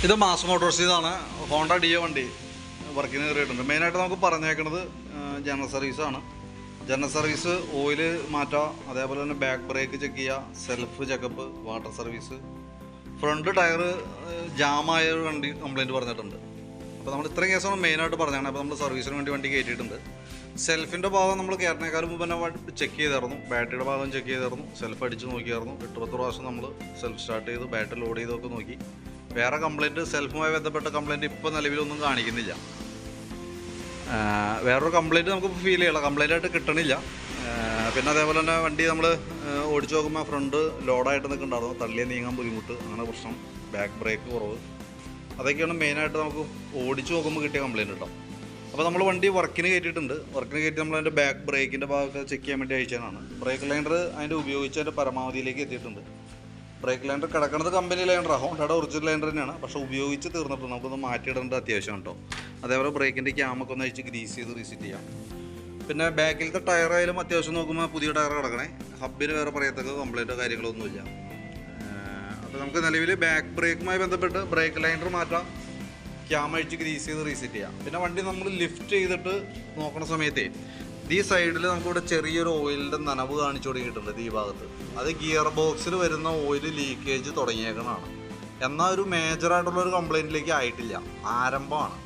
ഇത് mass മോട്ടോഴ്സിന്നാണ് Honda deo വണ്ടി വർക്കിന് കയറിയിട്ടുണ്ട്. മെയിനായിട്ട് നമുക്ക് പറഞ്ഞേക്കുന്നത് ജനറൽ സർവീസാണ്. ജനറൽ സർവീസ്, ഓയിൽ മാറ്റുക, അതേപോലെ തന്നെ ബാക്ക് ബ്രേക്ക് ചെക്ക് ചെയ്യുക, self checkup, water service, front tyre ജാമായ ഒരു വണ്ടി കംപ്ലയിൻറ്റ് പറഞ്ഞിട്ടുണ്ട്. അപ്പോൾ നമ്മൾ ഇത്രയും കേസാണ് മെയിനായിട്ട് പറഞ്ഞാണ്. അപ്പോൾ നമ്മൾ സർവീസിന് വേണ്ടി വണ്ടി കയറ്റിയിട്ടുണ്ട്. സെൽഫിൻ്റെ ഭാഗം നമ്മൾ കയറുന്നേക്കാളും മുമ്പ് തന്നെ ചെക്ക് ചെയ്തായിരുന്നു. ബാറ്ററിയുടെ ഭാഗം ചെക്ക് ചെയ്തായിരുന്നു, സെൽഫ് അടിച്ച് നോക്കിയായിരുന്നു. 8-10 പ്രാവശ്യം നമ്മൾ സെൽഫ് സ്റ്റാർട്ട് ചെയ്ത് ബാറ്ററി ലോഡ് ചെയ്തൊക്കെ നോക്കി. വേറെ കംപ്ലയിൻറ്റ്, സെൽഫുമായി ബന്ധപ്പെട്ട കംപ്ലയിൻറ്റ് ഇപ്പോൾ നിലവിലൊന്നും കാണിക്കുന്നില്ല. വേറൊരു കംപ്ലയിൻറ്റ് നമുക്ക് ഫീൽ ചെയ്യണം, കംപ്ലയിൻ്റായിട്ട് കിട്ടണില്ല. പിന്നെ അതേപോലെ തന്നെ വണ്ടി നമ്മൾ ഓടിച്ചു നോക്കുമ്പോൾ ഫ്രണ്ട് ലോഡായിട്ട് നിൽക്കുന്നുണ്ടായിരുന്നു, തള്ളിയെ നീങ്ങാൻ ബുദ്ധിമുട്ട്, അങ്ങനെ പ്രശ്നം, ബാക്ക് ബ്രേക്ക് കുറവ്, അതൊക്കെയാണ് മെയിനായിട്ട് നമുക്ക് ഓടിച്ചു നോക്കുമ്പോൾ കിട്ടിയ കംപ്ലയിൻറ്റ് കേട്ടോ. അപ്പോൾ നമ്മൾ വണ്ടി വർക്കിന് കയറ്റിയിട്ടുണ്ട്. വർക്കിന് കയറ്റി നമ്മളതിൻ്റെ ബാക്ക് ബ്രേക്കിൻ്റെ ഭാഗമൊക്കെ ചെക്ക് ചെയ്യാൻ വേണ്ടി അയച്ചതാണ്. ബ്രേക്ക് ലൈനർ അതിൻ്റെ ഉപയോഗിച്ചതിൻ്റെ പരമാവധിയിലേക്ക് എത്തിയിട്ടുണ്ട്. ബ്രേക്ക് ലൈനർ കിടക്കുന്നത് കമ്പനി ലൈനറാണ്, ഹോണ്ടയുടെ ഒറിജിനൽ ലൈനർ തന്നെയാണ്. പക്ഷേ ഉപയോഗിച്ച് തീർന്നിട്ടുണ്ട്, നമുക്കൊന്ന് മാറ്റിയിടേണ്ട അത്യാവശ്യം കേട്ടോ. അതേപോലെ ബ്രേക്കിൻ്റെ ക്യാമൊക്കെ ഒന്ന് അഴിച്ച് ഗ്രീസ് ചെയ്ത് റീസെറ്റ് ചെയ്യാം. പിന്നെ ബാക്കിലത്തെ ടയറായാലും അത്യാവശ്യം നോക്കുമ്പോൾ പുതിയ ടയർ കിടക്കണേ. ഹബിന് വേറെ പറയത്തക്ക കംപ്ലയിൻറ്റോ കാര്യങ്ങളൊന്നുമില്ല. അപ്പോൾ നമുക്ക് നിലവിൽ ബാക്ക് ബ്രേക്കുമായി ബന്ധപ്പെട്ട് ബ്രേക്ക് ലൈനർ മാറ്റാം, ക്യാം അഴിച്ച് ഗ്രീസ് ചെയ്ത് റീസെറ്റ് ചെയ്യാം. പിന്നെ വണ്ടി നമ്മൾ ലിഫ്റ്റ് ചെയ്തിട്ട് നോക്കുന്ന സമയത്ത് ഈ സൈഡിൽ നമുക്കിവിടെ ചെറിയൊരു ഓയിലിൻ്റെ നനവ് കാണിച്ചു തുടങ്ങിയിട്ടുണ്ട് ഈ ഭാഗത്ത്. അത് ഗിയർ ബോക്സിൽ വരുന്ന ഓയിൽ ലീക്കേജ് തുടങ്ങിയേക്കണതാണ്. എന്നാൽ ഒരു മേജറായിട്ടുള്ളൊരു കംപ്ലയിൻറ്റിലേക്ക് ആയിട്ടില്ല, ആരംഭമാണ്.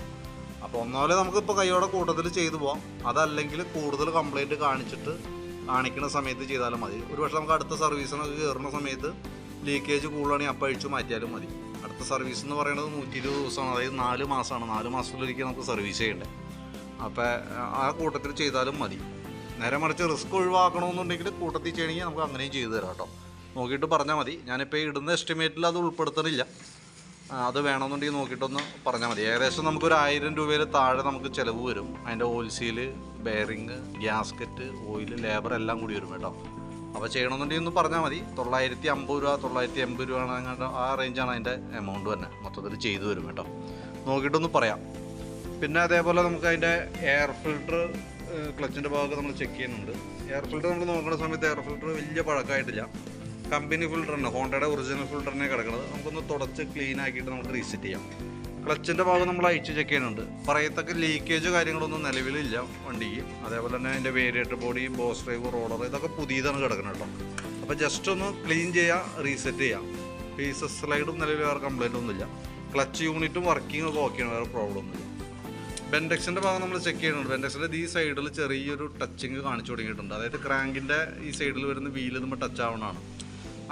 അപ്പോൾ ഒന്നാമത് നമുക്കിപ്പോൾ കൈയോടെ കൂട്ടത്തിൽ ചെയ്തു പോകാം. അതല്ലെങ്കിൽ കൂടുതൽ കംപ്ലയിൻറ്റ് കാണിക്കുന്ന സമയത്ത് ചെയ്താലും മതി. ഒരു പക്ഷേ നമുക്ക് അടുത്ത സർവീസിനൊക്കെ കയറുന്ന സമയത്ത് ലീക്കേജ് കൂടുതലാണെങ്കിൽ അപ്പം അഴിച്ചു മാറ്റിയാലും മതി. അടുത്ത സർവീസ് എന്ന് പറയുന്നത് 120 ദിവസമാണ്, അതായത് 4 മാസമാണ്. 4 മാസത്തിലൊരിക്കൽ നമുക്ക് സർവീസ് ചെയ്യേണ്ടത്. അപ്പോൾ ആ കൂട്ടത്തിൽ ചെയ്താലും മതി. നേരെ മറിച്ച് റിസ്ക് ഒഴിവാക്കണമെന്നുണ്ടെങ്കിൽ കൂട്ടത്തിൽ ചെയ്യണമെങ്കിൽ നമുക്ക് അങ്ങനെയും ചെയ്തു തരാം കേട്ടോ. നോക്കിയിട്ട് പറഞ്ഞാൽ മതി. ഞാനിപ്പോൾ ഇടുന്ന എസ്റ്റിമേറ്റിൽ അത് ഉൾപ്പെടുത്തണില്ല, അത് വേണമെന്നുണ്ടെങ്കിൽ നോക്കിയിട്ടൊന്ന് പറഞ്ഞാൽ മതി. ഏകദേശം നമുക്കൊരു 1000 രൂപയിൽ താഴെ നമുക്ക് ചിലവ് വരും. അതിൻ്റെ oil seal, bearing, gasket, oil, labour എല്ലാം കൂടി വരും കേട്ടോ. അപ്പോൾ ചെയ്യണമെന്നുണ്ടെങ്കിൽ ഒന്ന് പറഞ്ഞാൽ മതി. 950 രൂപ 980 രൂപ അങ്ങോട്ട് ആ റേഞ്ചാണ് അതിൻ്റെ എമൗണ്ട് തന്നെ. മൊത്തത്തിൽ ചെയ്തു വരും കേട്ടോ. നോക്കിയിട്ടൊന്ന് പറയാം. പിന്നെ അതേപോലെ നമുക്ക് അതിൻ്റെ എയർ ഫിൽട്ടർ, ക്ലച്ചിൻ്റെ ഭാഗമൊക്കെ നമ്മൾ ചെക്ക് ചെയ്യുന്നുണ്ട്. എയർ ഫിൽട്ടർ നമ്മൾ നോക്കുന്ന സമയത്ത് എയർ ഫിൽട്ടർ വലിയ പഴക്കമായിട്ടില്ല. കമ്പനി ഫിൽട്ടർ തന്നെ, ഹോണ്ടയുടെ ഒറിജിനൽ ഫിൽട്ടർ തന്നെ കിടക്കുന്നത്. നമുക്കൊന്ന് തുടച്ച് ക്ലീൻ ആക്കിയിട്ട് നമുക്ക് റീസെറ്റ് ചെയ്യാം. ക്ലച്ചിൻ്റെ ഭാഗം നമ്മൾ അയച്ച് ചെക്ക് ചെയ്യുന്നുണ്ട്. പറയത്തക്ക ലീക്കേജ് കാര്യങ്ങളൊന്നും നിലവിലില്ല വണ്ടിക്ക്. അതേപോലെ തന്നെ അതിൻ്റെ variator body, boss drive, roller, ഇതൊക്കെ പുതിയതാണ് കിടക്കുന്നത് കേട്ടോ. അപ്പോൾ ജസ്റ്റ് ഒന്ന് ക്ലീൻ ചെയ്യുക, റീസെറ്റ് ചെയ്യാം. പീസസ് സ്ലൈഡും നിലവിൽ വേറെ കംപ്ലയിൻ്റ് ഒന്നുമില്ല. ക്ലച്ച് യൂണിറ്റും വർക്കിംഗ് ഒക്കെ ഓക്കെയാണ്, വേറെ പ്രോബ്ലം ഒന്നുമില്ല. ബെൻഡെക്സിൻ്റെ ഭാഗം നമ്മൾ ചെക്ക് ചെയ്യുന്നുണ്ട്. ബെൻഡെക്സിൻ്റെ ഈ സൈഡിൽ ചെറിയൊരു ടച്ചിങ് കാണിച്ചു തുടങ്ങിയിട്ടുണ്ട്. അതായത് ക്രാങ്കിൻ്റെ ഈ സൈഡിൽ വരുന്ന വീല് നമ്മൾ ടച്ച് ആവണതാണ്.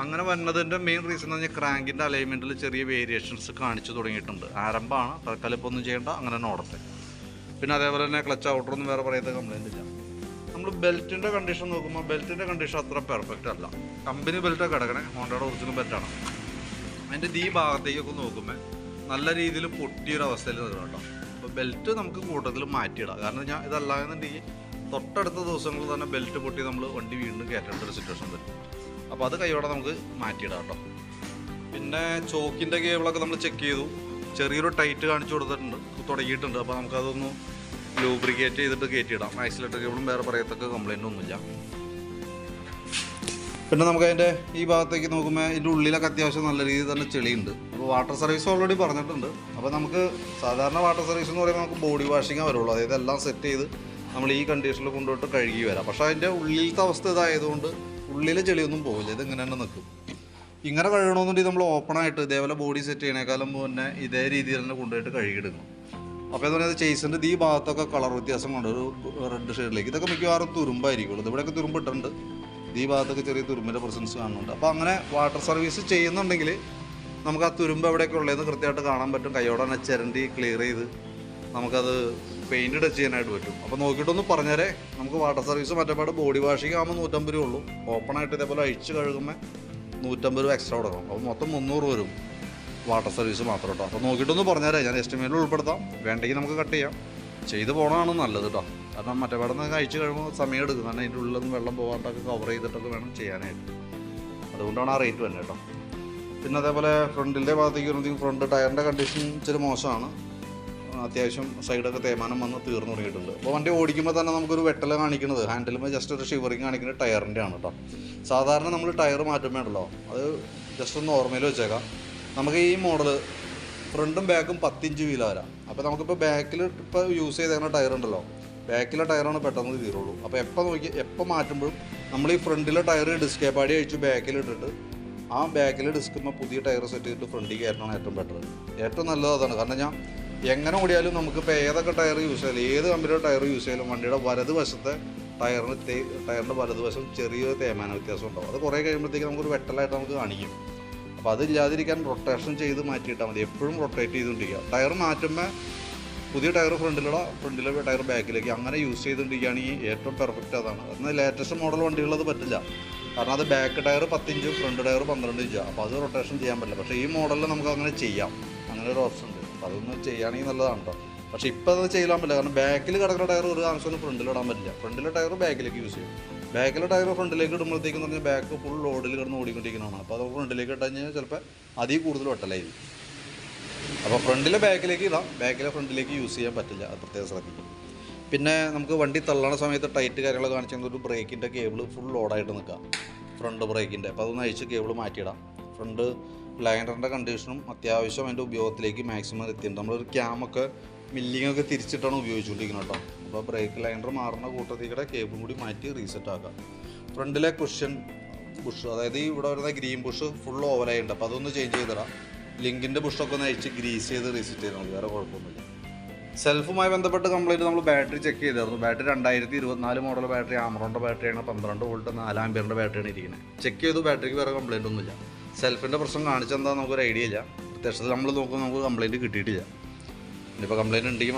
അങ്ങനെ വരുന്നതിൻ്റെ മെയിൻ റീസൺ എന്ന് പറഞ്ഞാൽ ക്രാങ്കിൻ്റെ അലൈൻമെൻറ്റിൽ ചെറിയ വേരിയേഷൻസ് കാണിച്ചു തുടങ്ങിയിട്ടുണ്ട്. ആരംഭമാണ്, തൽക്കാലം ഇപ്പോൾ ഒന്നും ചെയ്യേണ്ട, അങ്ങനെ തന്നെ ഓടട്ടെ. പിന്നെ അതേപോലെ തന്നെ ക്ലച്ച് ഔട്ടറൊന്നും വേറെ പറയാത്ത കംപ്ലയിൻ്റ് ഇല്ല. നമ്മൾ ബെൽറ്റിൻ്റെ കണ്ടീഷൻ നോക്കുമ്പോൾ ബെൽറ്റിൻ്റെ കണ്ടീഷൻ അത്ര പെർഫെക്റ്റ് അല്ല. കമ്പനി ബെൽറ്റൊക്കെ കിടക്കണേ, ഹോണ്ടയുടെ ഒറിജിനൽ ബെൽറ്റാണ്. അതിൻ്റെ ഈ ഭാഗത്തേക്കൊക്കെ നോക്കുമ്പോൾ നല്ല രീതിയിൽ പൊട്ടിയൊരവസ്ഥയിൽ നിൽക്കണം കേട്ടോ. അപ്പോൾ ബെൽറ്റ് നമുക്ക് കൂട്ടത്തിൽ മാറ്റിയിടാം. കാരണം ഇതല്ലാന്നുണ്ടെങ്കിൽ തൊട്ടടുത്ത ദിവസങ്ങളിൽ തന്നെ ബെൽറ്റ് പൊട്ടി നമ്മൾ വണ്ടി വീണ്ടും കയറ്റേണ്ട ഒരു സിറ്റുവേഷൻ വരും. അപ്പോൾ അത് കൈയോടെ നമുക്ക് മാറ്റിയിടാം കേട്ടോ. പിന്നെ ചോക്കിൻ്റെ കേബിളൊക്കെ നമ്മൾ ചെക്ക് ചെയ്തു. ചെറിയൊരു ടൈറ്റ് കാണിച്ചു കൊടുത്തിട്ടുണ്ട്, തുടങ്ങിയിട്ടുണ്ട്. അപ്പോൾ നമുക്കതൊന്ന് ലൂബ്രിക്കേറ്റ് ചെയ്തിട്ട് കയറ്റിയിടാം. ആക്സിലേറ്റർ കേബിളും വേറെ പറയത്തക്ക കംപ്ലയിൻ്റ് ഒന്നുമില്ല. പിന്നെ നമുക്കതിൻ്റെ ഈ ഭാഗത്തേക്ക് നോക്കുമ്പോൾ ഇതിൻ്റെ ഉള്ളിലൊക്കെ അത്യാവശ്യം നല്ല രീതിയിൽ തന്നെ ചെളിയുണ്ട്. അപ്പോൾ വാട്ടർ സർവീസ് ഓൾറെഡി പറഞ്ഞിട്ടുണ്ട്. അപ്പോൾ നമുക്ക് സാധാരണ വാട്ടർ സർവീസ് എന്ന് പറയുമ്പോൾ നമുക്ക് ബോഡി വാഷിങ്ങേ വരുള്ളൂ. അതായത് എല്ലാം സെറ്റ് ചെയ്ത് നമ്മൾ ഈ കണ്ടീഷനിൽ കൊണ്ടുപോയിട്ട് കഴുകി വരാം. പക്ഷേ അതിൻ്റെ ഉള്ളിലത്തെ അവസ്ഥ ഇതായതുകൊണ്ട് ഉള്ളിലെ ചെളിയൊന്നും പോകില്ല, ഇത് ഇങ്ങനെ തന്നെ നിൽക്കും. ഇങ്ങനെ കഴുകണമെന്നുണ്ടെങ്കിൽ നമ്മൾ ഓപ്പണായിട്ട് ഇതേപോലെ ബോഡി സെറ്റ് ചെയ്യണേക്കാളും മുന്നേ ഇതേ രീതിയിൽ തന്നെ കൊണ്ടുപോയിട്ട് കഴുകിയെടുക്കണം. അപ്പോൾ എന്ന് പറയുന്നത് ചേസിൻ്റെ ഈ ഭാഗത്തൊക്കെ കളർ വ്യത്യാസം കൊണ്ട് ഒരു റെഡ് ഷെയ്ഡിലേക്ക്, ഇതൊക്കെ മിക്കവാറും തുരുമ്പായിരിക്കുള്ളൂ. ഇവിടെയൊക്കെ തുരുമ്പിട്ടുണ്ട്, ഈ ഭാഗത്തൊക്കെ ചെറിയ തുരുമ്പിൻ്റെ പ്രസൻസ് കാണുന്നുണ്ട്. അപ്പോൾ അങ്ങനെ വാട്ടർ സർവീസ് ചെയ്യുന്നുണ്ടെങ്കിൽ നമുക്ക് ആ തുരുമ്പ് എവിടെയൊക്കെ ഉള്ളതെന്ന് കൃത്യമായിട്ട് കാണാൻ പറ്റും. കൈയോടെ തന്നെ ചിരണ്ടി ക്ലിയർ ചെയ്ത് നമുക്കത് പെയിൻറ്റ് ടച്ച് ചെയ്യാനായിട്ട് പറ്റും. അപ്പോൾ നോക്കിയിട്ടൊന്ന് പറഞ്ഞാലേ നമുക്ക് വാട്ടർ സർവീസ് മറ്റേപാട് ബോഡി വാഷിംഗ് ആകുമ്പോൾ 150 രൂപ ഉള്ളൂ. ഓപ്പണായിട്ട് ഇതേപോലെ അഴിച്ച് കഴുകുമ്പോൾ 150 രൂപ എക്സ്ട്രാ കൊടുക്കണം. അപ്പോൾ മൊത്തം 300 വരും വാട്ടർ സർവീസ് മാത്രം കേട്ടോ. അപ്പോൾ നോക്കിയിട്ടൊന്ന് പറഞ്ഞാലേ ഞാൻ എസ്റ്റിമേറ്റിൽ ഉൾപ്പെടുത്താം. വേണ്ടെങ്കിൽ നമുക്ക് കട്ട് ചെയ്യാം. ചെയ്ത് പോകണമാണ് നല്ലത് കേട്ടോ. കാരണം മറ്റേപാടൊന്ന് അഴിച്ച് കഴിയുമ്പോൾ സമയം എടുക്കും. കാരണം അതിൻ്റെ ഉള്ളിലൊന്നും വെള്ളം പോകാണ്ടൊക്കെ കവർ ചെയ്തിട്ടൊക്കെ വേണം ചെയ്യാനായിട്ട്. അതുകൊണ്ടാണ് ആ റേറ്റ് തന്നെ കേട്ടോ. പിന്നെ അതേപോലെ ഫ്രണ്ടിൻ്റെ ഭാഗത്തേക്ക് വരുമ്പോഴത്തേക്കും ഫ്രണ്ട് ടയറിൻ്റെ കണ്ടീഷൻ ഇച്ചിരി മോശമാണ്. അത്യാവശ്യം സൈഡൊക്കെ തേയ്മാനം വന്ന് തീർന്നു തുടങ്ങിയിട്ടുണ്ട്. അപ്പോൾ വണ്ടി ഓടിക്കുമ്പോൾ തന്നെ നമുക്കൊരു വെട്ടൽ കാണിക്കുന്നത് ഹാൻഡിലുമ്പോൾ ജസ്റ്റ് ഒരു ഷിവറിങ് കാണിക്കുന്നത് ടയറിൻ്റെ ആണ് കേട്ടോ. സാധാരണ നമ്മൾ ടയർ മാറ്റുമ്പോൾ ഉണ്ടല്ലോ, അത് ജസ്റ്റ് ഒന്ന് ഓർമ്മയിൽ വെച്ചേക്കാം. നമുക്ക് ഈ മോഡൽ ഫ്രണ്ടും ബാക്കും 10 ഇഞ്ച് വീല വരാം. അപ്പോൾ നമുക്കിപ്പോൾ ബാക്കിൽ ഇപ്പോൾ യൂസ് ചെയ്തേക്കുന്ന ടയർ ഉണ്ടല്ലോ, ബാക്കിലെ ടയറാണ് പെട്ടെന്ന് തീരുള്ളൂ. അപ്പോൾ എപ്പോൾ മാറ്റുമ്പോഴും നമ്മൾ ഈ ഫ്രണ്ടിലെ ടയർ ഡിസ്കേ പാടി അഴിച്ച് ബാക്കിലിട്ടിട്ട് ആ ബാക്കിൽ ഡിസ്കുമ്പോൾ പുതിയ ടയർ സെറ്റ് ചെയ്തിട്ട് ഫ്രണ്ടിൽ കയറണം ഏറ്റവും ബെറ്റർ. ഏറ്റവും നല്ലത് അതാണ്. കാരണം ഞാൻ എങ്ങനെ ഓടിയാലും നമുക്കിപ്പോൾ ഏതൊക്കെ ടയർ യൂസ് ചെയ്യാലും, ഏത് കമ്പനിയുടെ ടയർ യൂസ് ചെയ്യാലും വണ്ടിയുടെ വലതുവശത്തെ ടയറിൻ്റെ വലതുവശം ചെറിയൊരു തേമാന വ്യത്യാസം ഉണ്ടാവും. അത് കുറേ കഴിയുമ്പോഴത്തേക്ക് നമുക്കൊരു വെട്ടലായിട്ട് നമുക്ക് കാണിക്കും. അപ്പോൾ അതില്ലാതിരിക്കാൻ റൊട്ടേഷൻ ചെയ്ത് മാറ്റിയിട്ടാൽ മതി. എപ്പോഴും റൊട്ടേറ്റ് ചെയ്തുകൊണ്ടിരിക്കുക. ടയർ മാറ്റുമ്പോൾ പുതിയ ടയർ ഫ്രണ്ടിലെ ടയർ ബാക്കിലേക്ക് അങ്ങനെ യൂസ് ചെയ്തുകൊണ്ടിരിക്കുകയാണെങ്കിൽ ഏറ്റവും പെർഫെക്റ്റ് അതാണ്. എന്നാൽ ലേറ്റസ്റ്റ് മോഡൽ വണ്ടികളത് പറ്റില്ല. കാരണം അത് ബാക്ക് ടയർ 10 ഇഞ്ചും ഫ്രണ്ട് ടയർ 12 ഇഞ്ചാണ്. അപ്പോൾ അത് റൊട്ടേഷൻ ചെയ്യാൻ പറ്റില്ല. പക്ഷേ ഈ മോഡലിൽ നമുക്ക് അങ്ങനെ ചെയ്യാം. അങ്ങനെ ഒരു ഓപ്ഷൻ ഉണ്ട്. അപ്പോൾ അതൊന്ന് ചെയ്യുകയാണെങ്കിൽ നല്ലതാണ് കേട്ടോ. പക്ഷേ ഇപ്പോൾ അത് ചെയ്യാൻ പറ്റില്ല. കാരണം ബാക്കിൽ കിടക്കുന്ന ടയർ ഒരു ആവശ്യമൊന്നും ഫ്രണ്ടിലിടാൻ പറ്റില്ല. ഫ്രണ്ടിലെ ടയർ ബാക്കിലേക്ക് യൂസ് ചെയ്യും. ബാക്കിലെ ടയർ ഫ്രണ്ടിലേക്ക് ഇടുമ്പോഴത്തേക്കും പറഞ്ഞാൽ ബാക്ക് ഫുൾ ലോഡിൽ കിടന്ന് ഓടിക്കൊണ്ടിരിക്കുന്നതാണ്. അപ്പോൾ അത് ഫ്രണ്ടിലേക്ക് ഇട്ട് കഴിഞ്ഞാൽ ചിലപ്പോൾ അതിൽ കൂടുതൽ വെട്ടലായിരിക്കും. അപ്പോൾ ഫ്രണ്ടിലെ ബാക്കിലേക്ക് ഇടാം, ബാക്കിലെ ഫ്രണ്ടിലേക്ക് യൂസ് ചെയ്യാൻ പറ്റില്ല. അത് പ്രത്യേകം ശ്രദ്ധിക്കും. പിന്നെ നമുക്ക് വണ്ടി തള്ളണ സമയത്ത് ടൈറ്റ് കാര്യങ്ങളൊക്കെ കാണിച്ചു ഒരു ബ്രേക്കിൻ്റെ കേബിൾ ഫുൾ ലോഡായിട്ട് നിൽക്കാം, ഫ്രണ്ട് ബ്രേക്കിൻ്റെ. അപ്പോൾ അതൊന്ന് അഴിച്ച് കേബിൾ മാറ്റിയിടാം. ഫ്രണ്ട് ബ്ലൈൻഡറിൻ്റെ കണ്ടീഷനും അത്യാവശ്യം അതിൻ്റെ ഉപയോഗത്തിലേക്ക് മാക്സിമം എത്തിയിട്ടുണ്ട്. നമ്മളൊരു ക്യാമൊക്കെ മില്ലിങ്ങൊക്കെ തിരിച്ചിട്ടാണ് ഉപയോഗിച്ചുകൊണ്ടിരിക്കുന്നത് കേട്ടോ. അപ്പോൾ ബ്രേക്ക് ലൈൻഡർ മാറുന്ന കൂട്ടത്തിലൂടെ കേബിൾ കൂടി മാറ്റി റീസെറ്റ് ആക്കാം. ഫ്രണ്ടിലെ കുഷൻ ബുഷ്, അതായത് ഇവിടെ വരുന്ന ഗ്രീൻ ബുഷ് ഫുൾ ഓവലായിട്ടുണ്ട്. അപ്പോൾ അതൊന്ന് ചേഞ്ച് ചെയ്തിടാം. ലിങ്കിൻ്റെ ബുഷൊക്കെ ഒന്ന് അഴിച്ച് ഗ്രീസ് ചെയ്ത് റീസെറ്റ് ചെയ്താൽ മതി, വേറെ കുഴപ്പമൊന്നുമില്ല. സെൽഫുമായി ബന്ധപ്പെട്ട് കംപ്ലൈൻറ്റ് നമ്മൾ ബാറ്ററി ചെക്ക് ചെയ്തായിരുന്നു. ബാറ്ററി 2024 മോഡൽ ബാറ്ററി, ആമറോണിൻ്റെ ബാറ്ററിയാണ്, 12 വോൾട്ട് 4 ആമ്പിയറിൻ്റെ ബാറ്ററിയാണ് ഇരിക്കുന്നത്. ചെക്ക് ചെയ്തു, ബാറ്ററിക്ക് വേറെ കംപ്ലൈൻറ്റ് ഒന്നുമില്ല. സെൽഫിൻ്റെ പ്രശ്നം കാണിച്ചെന്താ നമുക്കൊരു ഐഡിയ ഇല്ല. പ്രത്യക്ഷത്തിൽ നമ്മൾ നോക്കുമ്പോൾ നമുക്ക് കംപ്ലൈൻറ്റ് കിട്ടിയിട്ടില്ല. ഇനിയിപ്പോൾ കംപ്ലൈൻറ്റ് ഉണ്ടെങ്കിൽ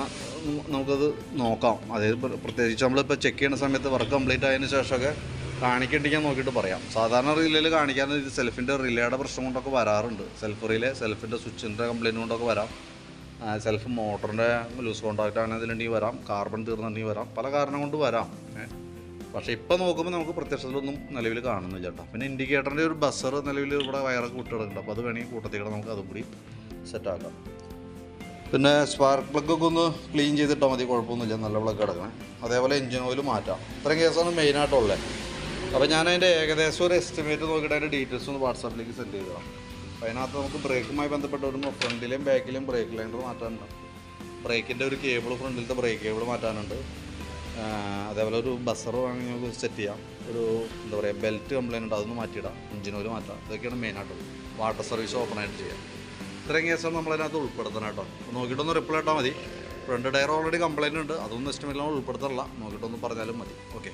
നമുക്കത് നോക്കാം. അതായത് പ്രത്യേകിച്ച് നമ്മളിപ്പോൾ ചെക്ക് ചെയ്യുന്ന സമയത്ത് വർക്ക് കംപ്ലീറ്റ് ആയതിനു ശേഷമൊക്കെ കാണിക്കണ്ടെങ്കിൽ നോക്കിയിട്ട് പറയാം. സാധാരണ റിലേയിൽ കാണിക്കാൻ ഇത് സെൽഫിൻ്റെ റിലേയുടെ പ്രശ്നം കൊണ്ടൊക്കെ വരാറുണ്ട്. സെൽഫ് റിലേ, സെൽഫിൻ്റെ സ്വിച്ചിൻ്റെ കംപ്ലൈൻറ്റ് കൊണ്ടൊക്കെ വരാം. സെൽഫ് മോട്ടറിൻ്റെ ലൂസ് കോൺടാക്റ്റ് ആണെന്നുണ്ടെങ്കിൽ വരാം, കാർബൺ തീർന്നിട്ടുണ്ടെങ്കിൽ വരാം, പല കാരണം കൊണ്ട് വരാം. പക്ഷേ ഇപ്പോൾ നോക്കുമ്പോൾ നമുക്ക് പ്രത്യക്ഷത്തിലൊന്നും നിലവിൽ കാണുന്നില്ല കേട്ടോ. പിന്നെ ഇൻഡിക്കേറ്ററിൻ്റെ ഒരു ബസർ നിലവിൽ ഇവിടെ വയറൊക്കെ വിട്ടെടുക്കുന്നുണ്ട്. അപ്പോൾ അത് വേണമെങ്കിൽ കൂട്ടത്തിലൂടെ നമുക്ക് അതും കൂടി സെറ്റാക്കാം. പിന്നെ സ്പാർക്ക് പ്ലഗൊക്കെ ഒന്ന് ക്ലീൻ ചെയ്തിട്ടാൽ മതി, കുഴപ്പമൊന്നുമില്ല, നല്ല പ്ലഗ് കിടക്കണേ. അതേപോലെ എഞ്ചിൻ ഓയിൽ മാറ്റാം. ഇത്രയും കേസാണ് മെയിനായിട്ടുള്ളത്. അപ്പോൾ ഞാൻ അതിൻ്റെ ഏകദേശം ഒരു എസ്റ്റിമേറ്റ് നോക്കിയിട്ട് അതിൻ്റെ ഡീറ്റെയിൽസ് ഒന്ന് വാട്സാപ്പിലേക്ക് സെൻഡ് ചെയ്തതാണ്. അപ്പോൾ അതിനകത്ത് നമുക്ക് ബ്രേക്കുമായി ബന്ധപ്പെട്ട് വരുമ്പോൾ ഫ്രണ്ടിലെയും ബാക്കിലെയും ബ്രേക്ക് ലൈനർ മാറ്റാനുണ്ട്. ബ്രേക്കിൻ്റെ ഒരു കേബിൾ, ഫ്രണ്ടിലത്തെ ബ്രേക്ക് കേബിൾ മാറ്റാനുണ്ട്. അതേപോലെ ഒരു ബസർ വാങ്ങി നമുക്ക് സെറ്റ് ചെയ്യാം. ഒരു എന്താ പറയുക ബെൽറ്റ് കംപ്ലൈൻറ്റ് ഉണ്ട്, അതൊന്ന് മാറ്റിയിടാം. എഞ്ചിൻ ഓയിൽ മാറ്റാം. ഇതൊക്കെയാണ് മെയിനായിട്ടുള്ളത്. വാട്ടർ സർവീസ് ഓപ്പണായിട്ട് ചെയ്യാം. ഇത്രയും കേസാണ് നമ്മളതിനകത്ത് ഉൾപ്പെടുത്തണം കേട്ടോ. നോക്കിയിട്ടൊന്ന് റിപ്ലൈ ഇട്ടാൽ മതി. ഫ്രണ്ട് ടയർ ഓൾറെഡി കംപ്ലൈൻറ്റ് ഉണ്ട്, അതൊന്നും എസ്റ്റിമേറ്റ് നമ്മൾ ഉൾപ്പെടുത്താറില്ല. നോക്കിയിട്ടൊന്ന് പറഞ്ഞാലും മതി. ഓക്കെ.